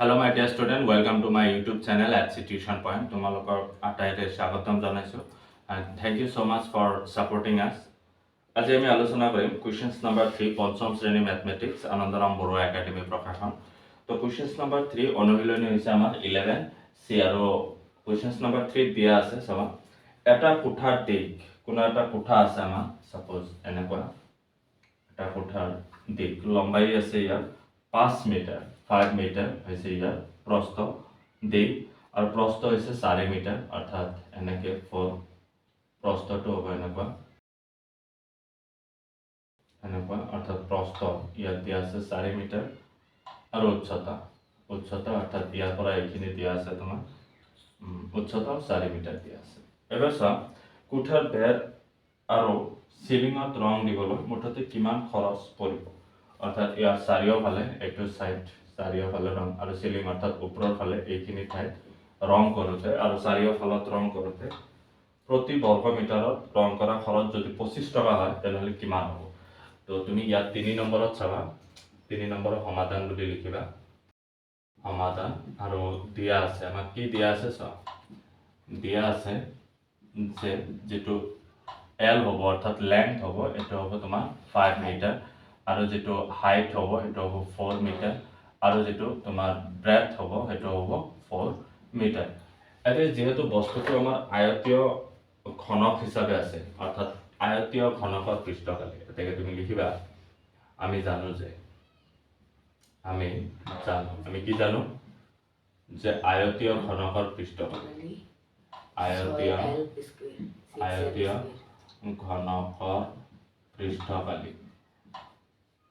Hello my dear student, welcome to my YouTube channel at Tuition Point. তোমালোকৰ আটাইতে স্বাগতম জনাইছো and thank you so much for supporting us. আজি আমি আলোচনা কৰিম questions number 3 পঞ্চম শ্ৰেণী ম্যাথমেটিক্স আনন্দৰাম বৰুৱা একাডেমি প্ৰকাশন। তো questions number 3 অনুশীলনী হৈছে আমাৰ 11 সি আৰু questions number 3 দিয়া আছে চাবা। এটা কোঠাৰ দিক কোনো এটা কোঠা আছে আমাৰ সাপোজ এনেকুৱা এটা কোঠাৰ দিক লম্বাই আছে ইয়াৰ 5 মিটাৰ 5 মিটাৰ হৈছে ইয়াৰ প্ৰস্থ দিক আৰু প্ৰস্থ হৈছে 4 মিটাৰ অৰ্থাৎ এনেকে 4 প্ৰস্থটো হ'ব এনেকুৱা অৰ্থাৎ প্ৰস্থ ইয়াত দিয়া আছে 4 মিটাৰ আৰু উচ্চতা অৰ্থাৎ ইয়াৰ পৰা এইখিনি দিয়া আছে তোমাৰ উচ্চতা 4 মিটাৰ দিয়া আছে। এবাৰ চা কোঠাৰ বেৰ আৰু সিলিঙত ৰং দিবলৈ মুঠতে কিমান খৰচ পৰিব অৰ্থাৎ ইয়াৰ চাৰিওফালে এইটো সাইড চাৰিওফালে ৰং আৰু সিলিং অৰ্থাৎ ওপৰৰ ফালে এইখিনি ঠাইত ৰং কৰোতে আৰু চাৰিওফালত ৰং কৰোতে প্ৰতি বৰ্গ মিটাৰত ৰং কৰা খৰচ যদি 25 টকা হয় তেতিয়াহ'লে কিমান হ'ব। তো তুমি ইয়াত 3 নম্বৰত চাবা 3 নম্বৰৰ সমাধান বুলি লিখিবা সমাধান আৰু দিয়া আছে আমাক কি দিয়া আছে চা দিয়া আছে যে যেটো L হ'ব অৰ্থাৎ লেংথ হ'ব এটা হ'ব তোমাৰ 5 মিটাৰ আৰু যেটো হাইট হ'ব এটা হ'ব 4 মিটাৰ আৰু যেটো তোমাৰ ব্ৰেথ হ'ব এটা হ'ব 4 মিটাৰ। এতে যেহেতু বস্তুটো আমাৰ আয়তীয় ঘনক হিচাপে আছে অৰ্থাৎ আয়তীয় ঘনকৰ পৃষ্ঠকালি এটাকে তুমি লিখিবা আমি জানো আমি কি জানো যে আয়তীয় ঘনকৰ পৃষ্ঠকালি আয়তীয় ঘনকৰ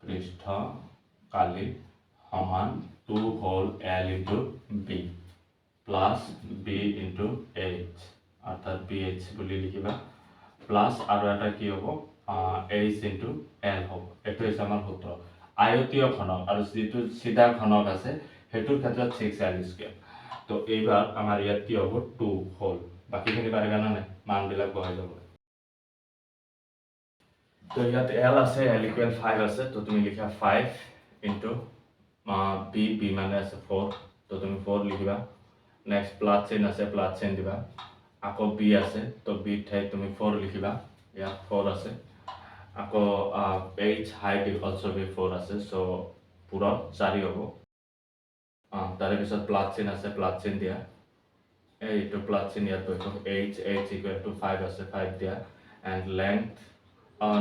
পৃষ্ঠকালি সমান 2 whole L into B plus B into H অর্থাৎ BH বুলি লিখিবা প্লাস আৰু এটা কি হ'ব H into L হ'ব। এটো হৈছে আমাৰ সূত্ৰ আয়তীয় ঘনক আৰু যেটো সিধা ঘনক আছে হেতুৰ ক্ষেত্ৰত 6L স্কয়াৰ। তো এইবাৰ আমাৰ ইয়াত কি হ'ব 2 whole বাকিখিনি পাৰেগা না নাই মান বিলাক বহাই যাব। তো ইয়াত L আছে L equal 5 আছে তো তুমি লিখা 5 into B মানে আছে 4 তো তুমি 4 লিখিবা নেক্সট প্লাস চিহ্ন আছে প্লাস চিহ্ন দিবা আকৌ B আছে তো B ঠাই তুমি 4 লিখিবা ইয়াত 4 আছে আকৌ H height also be 4 আছে সো পুরা 4 হ'ব। তাৰে পিছত প্লাস চিহ্ন আছে প্লাস চিহ্ন দিয়া এইটো প্লাস চিহ্ন ইয়াত বহিব H equal to 5 আছে 5 দিয়া and length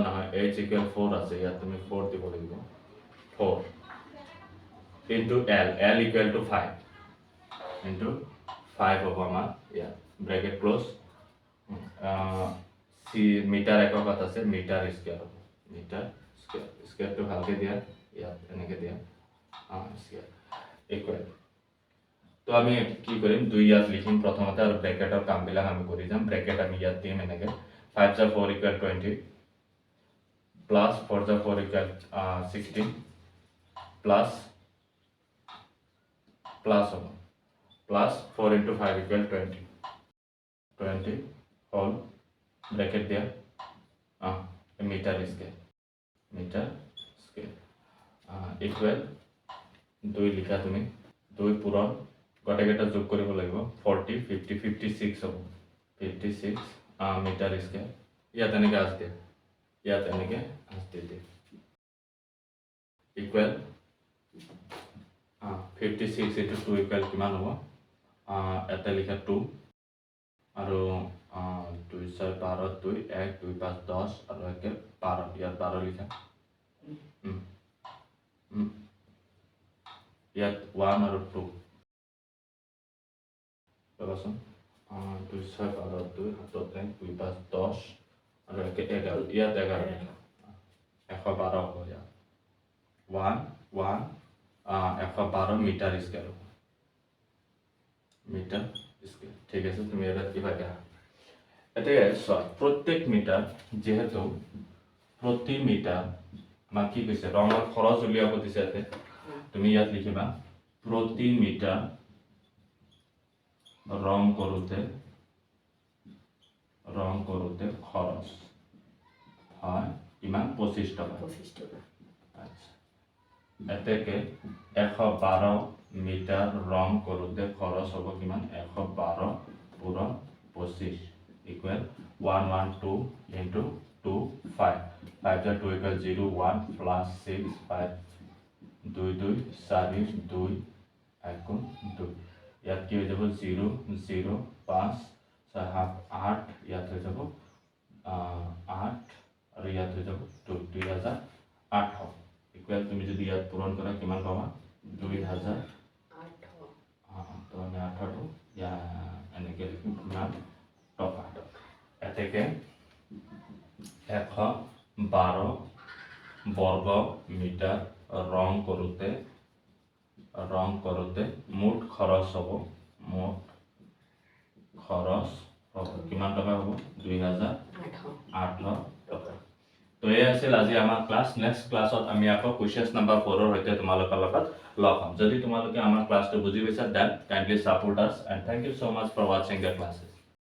নহয় H equal 4 আছে ইয়াত তুমি 4 দিব লাগিব 4 into L equal to 5 into 5 হ'ব আমাৰ ইয়াত ব্ৰ্যাকেট ক্লোজ সি মিটাৰ এককত আছে মিটাৰ স্কয়াৰ স্কয়াৰটো ভালকে দিয়া ইয়াত এনেকে দিয়া স্কয়াৰ ইকুৱেল। তো আমি কি কৰিম 2 ইয়াত লিখিম প্ৰথমতে আৰু ব্ৰ্যাকেটৰ কামবিলাক আমি কৰি যাম ব্র্যাকেট আমি ইয়াত দিম এনেকে 5 * 4 = 20 plus 4 * 4 = 16 plus হ'ব plus 4 into 5 = 20 whole bracket there meter scale equal 2 লিখা তুমি 2 পূৰণ গটেকেটা যোগ কৰিব লাগিব 40 50 56 হ'ব 56 মিটাৰ স্কয়াৰ ইয়াত এনেকে আছে equal 56 into 2 equal কিমান হ'ব এটা লিখা 2 আৰু 2 6 12 2 1 2 5 10 আৰু একে 12 ইয়াত 12 লিখা ইয়াত 1 আৰু 2 চাবাচোন 2 6 12 2 7 1 2 5 10 আৰু একে 11 ইয়াত 11 লিখা 112 হ'ব ইয়াত 1 112 মিটাৰ স্কয়াৰ ঠিক আছে তুমি এটা কি পাইছা এটা প্ৰত্যেক মিটাৰ যেহেতু প্ৰতি মিটাৰ আমাক কি কৈছে ৰঙৰ খৰচ উলিয়াব দিছে ইয়াতে তুমি ইয়াত লিখিবা প্ৰতি মিটাৰ ৰং কৰোতে খৰচ হয় কিমান 25 টকা। আচ্ছা এতেকে 112 মিটাৰ ৰং কৰোঁতে খৰচ হ'ব কিমান 112 পূৰণ 25 ইকুৱেল 112 ইনটু 2 5 5 * 2 = 0 1 + 6 5 2 2 4 2 1 2 ইয়াত কি হৈ যাব 0 0 5 6 8 ইয়াত হৈ যাব 8 আৰু ইয়াত হৈ যাব 2008 ইকুৱেল তুমি যদি ইয়াত পূৰণ কৰা কিমান পাবা 2008 তো আমি 8 এনেকৈ লিখিম কিমান টকা এতেকে 112 বৰ্গ মিটাৰ ৰং কৰোঁতে মুঠ খৰচ হ'ব কিমান টকা হ'ব 2008 টকা তো এই আছিল আজি আমাৰ ক্লাছ নেক্সট ক্লাছত আমি আকৌ কুৱেশ্যন নম্বৰ 4 ৰ সৈতে তোমালোকৰ লগত লগ হ'ম যদি তোমালোকে আমাৰ ক্লাছটো বুজি পাইছা then kindly support us and thank you so much for watching the ক্লাसेस